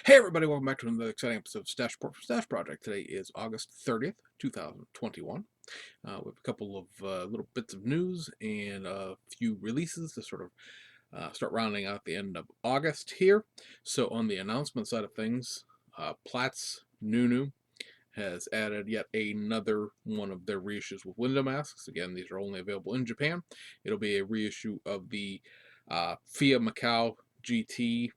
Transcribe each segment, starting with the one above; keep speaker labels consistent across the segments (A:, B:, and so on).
A: Hey everybody, welcome back to another exciting episode of Stash Report from Stash Project. Today is August 30th, 2021. We have a couple of little bits of news and a few releases to sort of start rounding out the end of August here. So on the announcement side of things, Platts Nunu has added yet another one of their reissues with window masks. Again, these are only available in Japan. It'll be a reissue of the FIA Macau GT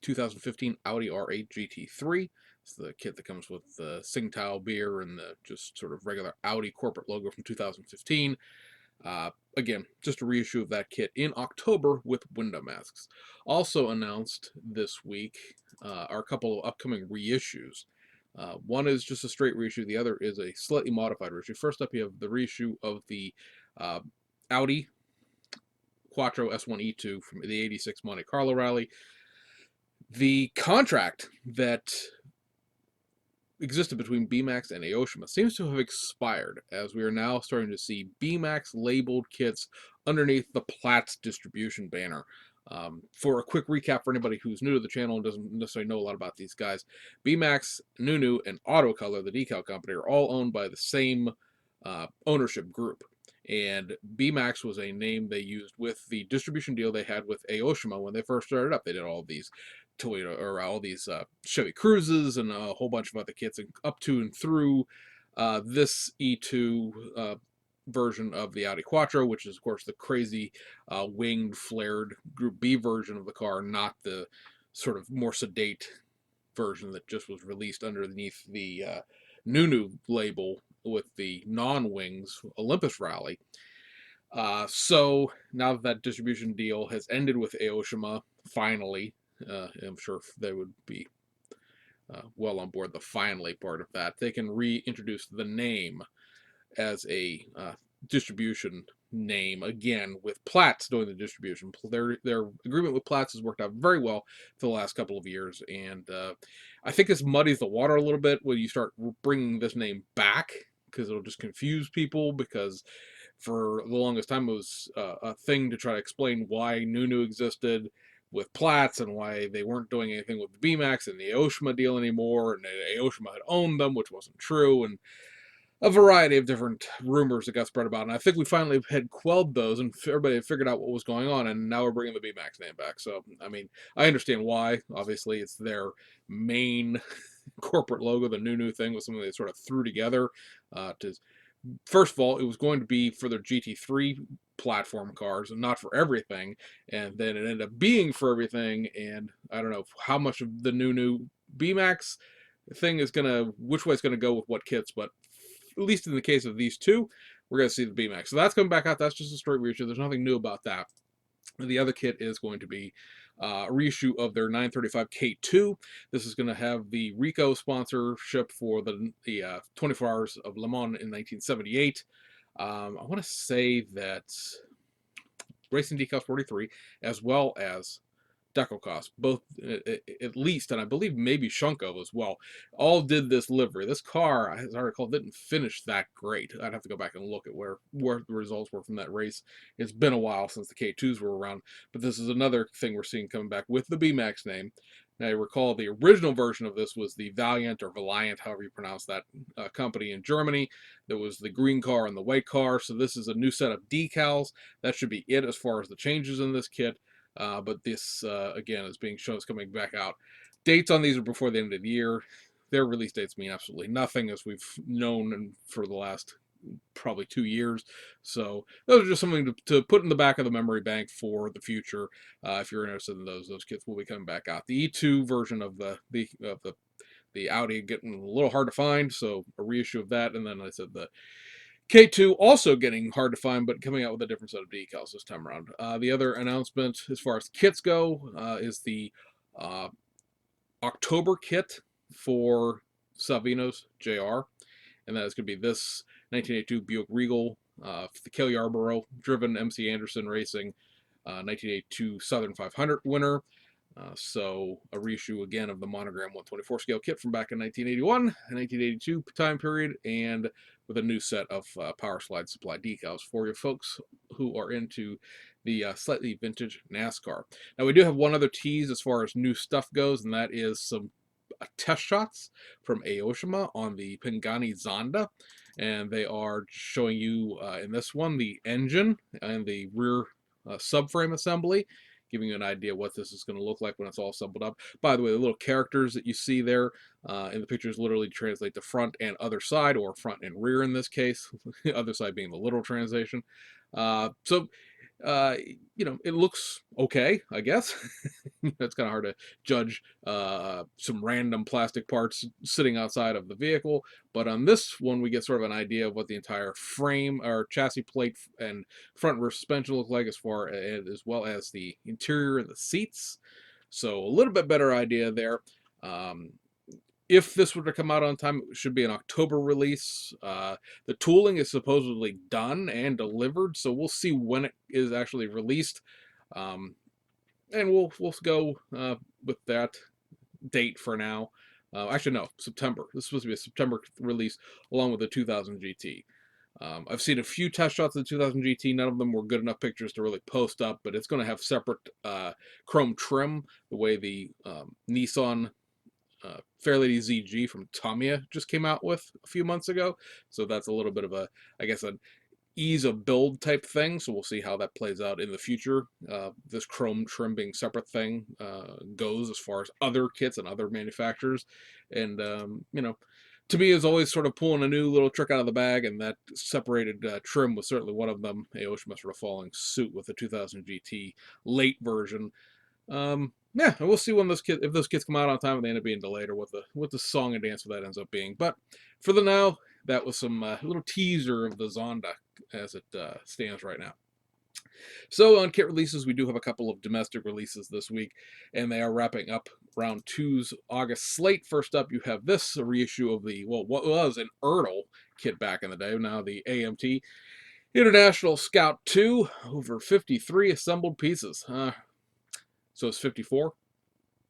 A: 2015 Audi R8 GT3. It's the kit that comes with the Tsingtao beer and the just sort of regular Audi corporate logo from 2015. Again, just a reissue of that kit in October with window masks. Also announced this week are a couple of upcoming reissues. One is just a straight reissue. The other is a slightly modified reissue. First up, you have the reissue of the uh, Audi Quattro S1E2 from the '86 Monte Carlo Rally. The contract that existed between BMAX and Aoshima seems to have expired, as we are now starting to see BMAX labeled kits underneath the Platts distribution banner. For a quick recap for anybody who's new to the channel and doesn't necessarily know a lot about these guys, BMAX, Nunu, and Autocolor, the decal company, are all owned by the same ownership group. And BMAX was a name they used with the distribution deal they had with Aoshima when they first started up. They did all these Toyota or all these Chevy Cruises and a whole bunch of other kits, and up to and through this E2 version of the Audi Quattro, which is of course the crazy winged, flared Group B version of the car, not the sort of more sedate version that just was released underneath the Nunu label with the non-wings Olympus Rally. So now that distribution deal has ended with Aoshima, finally, I'm sure they would be well on board the finally part of that. They can reintroduce the name as a distribution name again with Platts doing the distribution. Their agreement with Platts has worked out very well for the last couple of years, and I think this muddies the water a little bit when you start bringing this name back, because it'll just confuse people, because for the longest time it was a thing to try to explain why Nunu existed with Platts and why they weren't doing anything with the BMAX and the Aoshima deal anymore, and Aoshima had owned them, which wasn't true, and a variety of different rumors that got spread about. And I think we finally had quelled those, and everybody had figured out what was going on, and now we're bringing the BMAX name back. So, I mean, I understand why. Obviously, it's their main corporate logo, the Nunu thing, was something they sort of threw together to first of all, it was going to be for their GT3 platform cars and not for everything. And then it ended up being for everything. And I don't know how much of the new BMAX thing is going to, which way it's going to go with what kits, but at least in the case of these two, we're going to see the BMAX. So that's coming back out. That's just a straight reissue. There's nothing new about that. The other kit is going to be a reissue of their 935 K2. This is going to have the Ricoh sponsorship for the 24 Hours of Le Mans in 1978. I want to say that Racing Decals 43, as well as Deco both at least, and I believe maybe Shunko as well, all did this livery. This car, as I recall, didn't finish that great. I'd have to go back and look at where the results were from that race. It's been a while since the K2s were around, but this is another thing we're seeing coming back with the BMAX name. Now, you recall the original version of this was the Valiant or Valiant, however you pronounce that company in Germany. There was the green car and the white car, so this is a new set of decals. That should be it as far as the changes in this kit. But this, again, is being shown as coming back out. Dates on these are before the end of the year. Their release dates mean absolutely nothing, as we've known for the last probably 2 years. So those are just something to put in the back of the memory bank for the future. If you're interested in those kits will be coming back out. The E2 version of the Audi getting a little hard to find, so a reissue of that, and then I said the K2 also getting hard to find, but coming out with a different set of decals this time around. The other announcement, as far as kits go, is the uh, October kit for Salvino's JR, and that is going to be this 1982 Buick Regal, the Cale Yarborough driven MC Anderson Racing 1982 Southern 500 winner. So a reissue again of the Monogram 124 scale kit from back in 1981 and 1982 time period, and with a new set of Power Slide Supply decals for you folks who are into the slightly vintage NASCAR. Now we do have one other tease as far as new stuff goes, and that is some test shots from Aoshima on the Pingani Zonda, and they are showing you in this one the engine and the rear subframe assembly, giving you an idea what this is going to look like when it's all assembled up. By the way, the little characters that you see there in the pictures literally translate to front and other side, or front and rear in this case, other side being the literal translation. So uh, it looks okay, I guess. It's kind of hard to judge some random plastic parts sitting outside of the vehicle, but on this one we get sort of an idea of what the entire frame or chassis plate and front rear suspension look like, as well as the interior and the seats. So a little bit better idea there. Um, if this were to come out on time, it should be an October release. The tooling is supposedly done and delivered, so we'll see when it is actually released, and we'll go with that date for now. Actually, no, September. This is supposed to be a September release, along with the 2000 GT. I've seen a few test shots of the 2000 GT. None of them were good enough pictures to really post up, but it's going to have separate chrome trim, the way the Nissan Fairlady ZG from Tamiya just came out with a few months ago. So that's a little bit of a, I guess, an ease of build type thing. So we'll see how that plays out in the future. This chrome trim being separate thing goes as far as other kits and other manufacturers. And, to me, is always sort of pulling a new little trick out of the bag, and that separated trim was certainly one of them. Aoshima sort of following suit with the 2000 GT late version. Yeah, and we'll see when if those kits come out on time, and they end up being delayed, or what the song and dance for that ends up being. But for the now, that was some little teaser of the Zonda as it stands right now. So on kit releases, we do have a couple of domestic releases this week, and they are wrapping up round two's August slate. First up, you have this, a reissue of the, well, what was an Ertl kit back in the day, now the AMT International Scout 2, over 53 assembled pieces. So it's 54.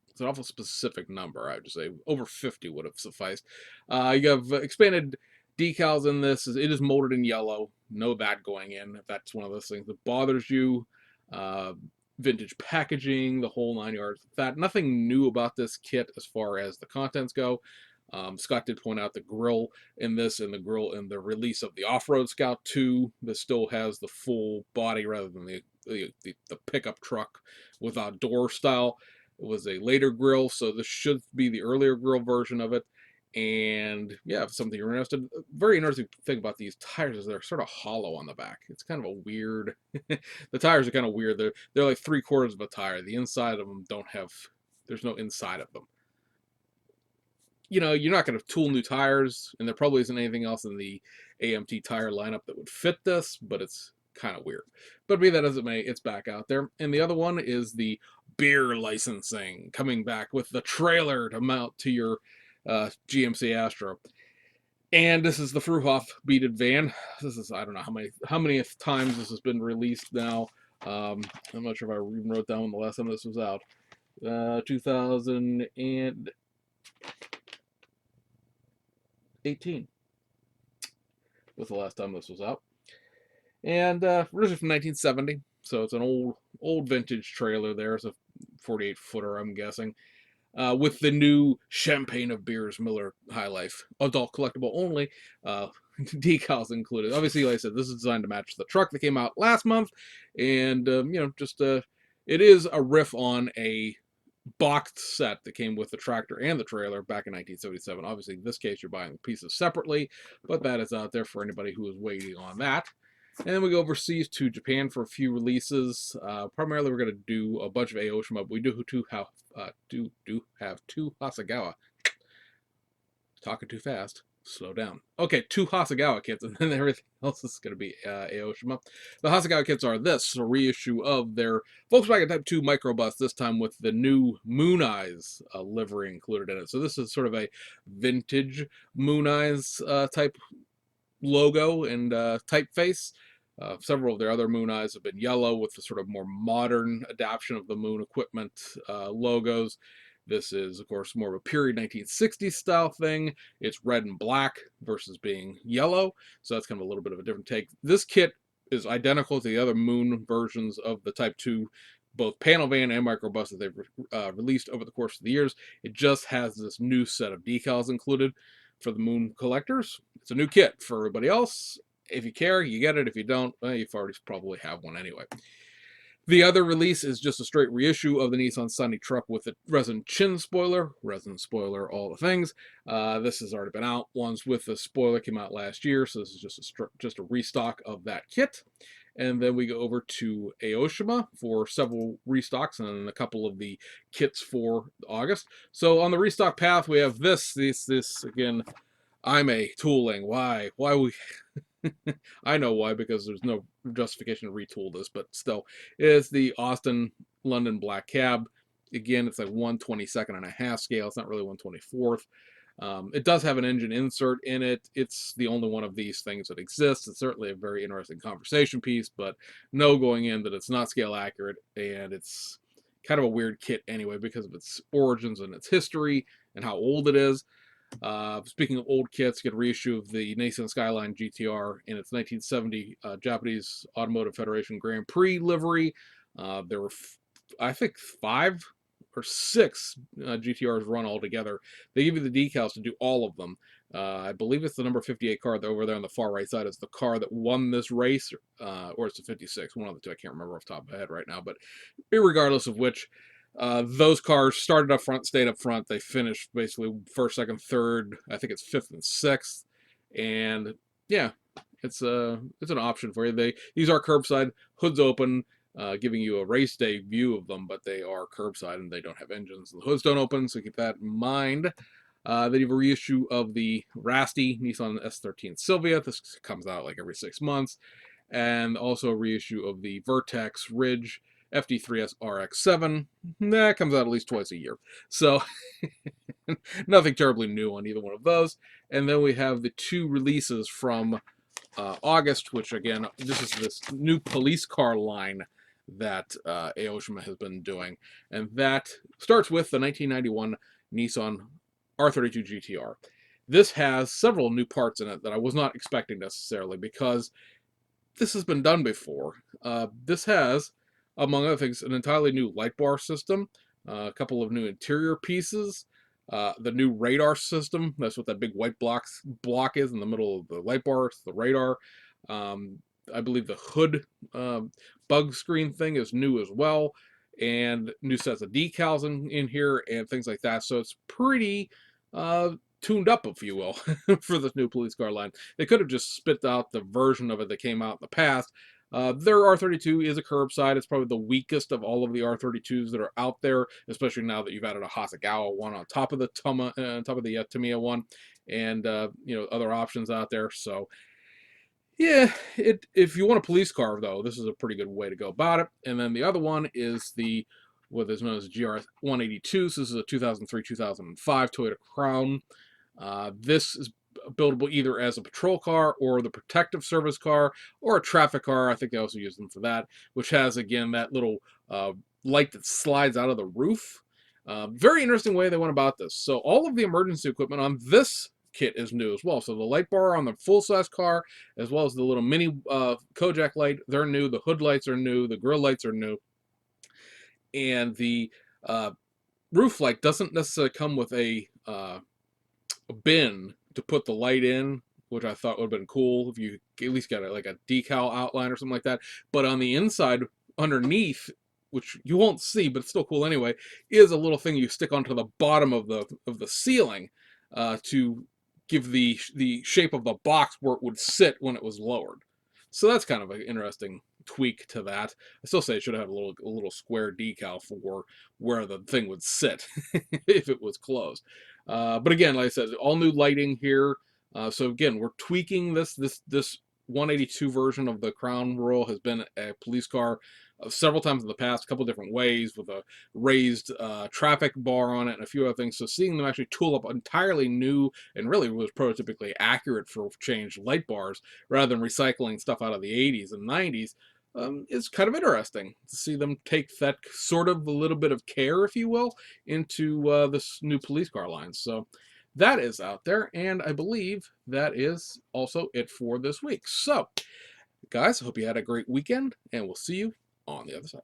A: It's an awful specific number. I would just say over 50 would have sufficed. You have expanded decals in this. It is molded in yellow. Know that going in, if that's one of those things that bothers you. Vintage packaging, the whole 9 yards. That nothing new about this kit as far as the contents go. Scott did point out the grill in this, and the grill in the release of the Off-Road Scout 2. This still has the full body rather than the pickup truck without door style. It was a later grill, so this should be the earlier grill version of it. And yeah, if something you're interested, very interesting thing about these tires is they're sort of hollow on the back. It's kind of a weird, the tires are kind of weird. They're like 3/4 of a tire. The inside of them there's no inside of them. You're not going to tool new tires, and there probably isn't anything else in the AMT tire lineup that would fit this, but it's kind of weird. But be that as it may, it's back out there. And the other one is the beer licensing, coming back with the trailer to mount to your GMC Astro. And this is the Fruhoff beaded van. This is, I don't know how many times this has been released now. I'm not sure if I even wrote down when the last time this was out. 2018 was the last time this was out. And originally from 1970, so it's an old vintage trailer there. It's a 48-footer, I'm guessing. With the new Champagne of Beers Miller High Life adult collectible only, decals included. Obviously, like I said, this is designed to match the truck that came out last month, and it is a riff on a boxed set that came with the tractor and the trailer back in 1977. Obviously, in this case, you're buying the pieces separately, but that is out there for anybody who is waiting on that. And then we go overseas to Japan for a few releases. Primarily, we're going to do a bunch of Aoshima, but we do have two Hasegawa. Talking too fast. Slow down. Okay, 2 Hasegawa kits, and then everything else is going to be Aoshima. The Hasegawa kits are a reissue of their Volkswagen Type 2 microbus, this time with the new Moon Eyes livery included in it. So this is sort of a vintage Moon Eyes type logo and typeface. Several of their other Moon Eyes have been yellow with the sort of more modern adaptation of the Moon equipment logos. This is, of course, more of a period 1960s style thing. It's red and black versus being yellow, so that's kind of a little bit of a different take. This kit is identical to the other Moon versions of the Type 2 both panel van and microbus that they've released over the course of the years. It just has this new set of decals included for the Moon collectors. It's a new kit. For everybody else, if you care, you get it. If you don't, well, you've already probably have one anyway. The other release is just a straight reissue of the Nissan Sunny truck with a resin chin spoiler. Resin spoiler, all the things. This has already been out. Ones with the spoiler came out last year, so this is just a restock of that kit. And then we go over to Aoshima for several restocks and a couple of the kits for August. So on the restock path, we have this again. I'm a tooling. Why we? I know why, because there's no justification to retool this, but still, it is the Austin London Black Cab. Again, it's like 1/22 and a half scale. It's not really 1/24. It does have an engine insert in it. It's the only one of these things that exists. It's certainly a very interesting conversation piece, but no going in that it's not scale accurate, and it's kind of a weird kit anyway because of its origins and its history and how old it is. Speaking of old kits, get a reissue of the Nissan Skyline GTR in its 1970 Japanese Automotive Federation Grand Prix livery. There were, I think, 5 or 6 GTRs run all together. They give you the decals to do all of them. I believe it's the number 58 car over there on the far right side is the car that won this race, or it's the 56, one of the two. I can't remember off the top of my head right now, but regardless of which, those cars started up front, stayed up front. They finished basically first, second, third. I think it's 5th and 6th, and yeah, it's an option for you. These are curbside, hoods open, giving you a race day view of them, but they are curbside and they don't have engines. The hoods don't open, so keep that in mind. Then you have a reissue of the Rasty Nissan S13 Silvia. This comes out like every 6 months, and also a reissue of the Vertex Ridge FD3S RX7. That comes out at least twice a year. So nothing terribly new on either one of those. And then we have the 2 releases from August, which again, this is this new police car line that Aoshima has been doing. And that starts with the 1991 Nissan R32 GTR. This has several new parts in it that I was not expecting necessarily because this has been done before. This has, among other things, an entirely new light bar system, a couple of new interior pieces, the new radar system. That's what that big white block is in the middle of the light bar. It's the radar. I believe the hood bug screen thing is new as well, and new sets of decals in here and things like that. So it's pretty tuned up, if you will, for this new police car line. They could have just spit out the version of it that came out in the past. Their R32 is a curbside. It's probably the weakest of all of the R32s that are out there, especially now that you've added a Hasegawa one on top of the Tamiya one, and other options out there. So yeah, if you want a police car though, this is a pretty good way to go about it. And then the other one is what is known as GR 182. So this is a 2003-2005 Toyota Crown. This is buildable either as a patrol car or the protective service car or a traffic car. I think they also use them for that, which has, again, that little light that slides out of the roof. Very interesting way they went about this. So all of the emergency equipment on this kit is new as well. So the light bar on the full-size car, as well as the little mini Kojak light, they're new. The hood lights are new. The grill lights are new. And the roof light doesn't necessarily come with a bin to put the light in, which I thought would have been cool if you at least got like a decal outline or something like that. But on the inside, underneath, which you won't see, but it's still cool anyway, is a little thing you stick onto the bottom of the ceiling to give the shape of the box where it would sit when it was lowered. So that's kind of an interesting tweak to that. I still say it should have a little square decal for where the thing would sit if it was closed. But again, like I said, all new lighting here. So again, we're tweaking this 182 version of the Crown Royal has been a police car several times in the past, a couple different ways with a raised traffic bar on it and a few other things. So seeing them actually tool up entirely new and really was prototypically accurate for changed light bars rather than recycling stuff out of the 80s and 90s is kind of interesting to see them take that sort of a little bit of care, if you will, into this new police car line. So that is out there, and I believe that is also it for this week. So, guys, I hope you had a great weekend, and we'll see you on the other side.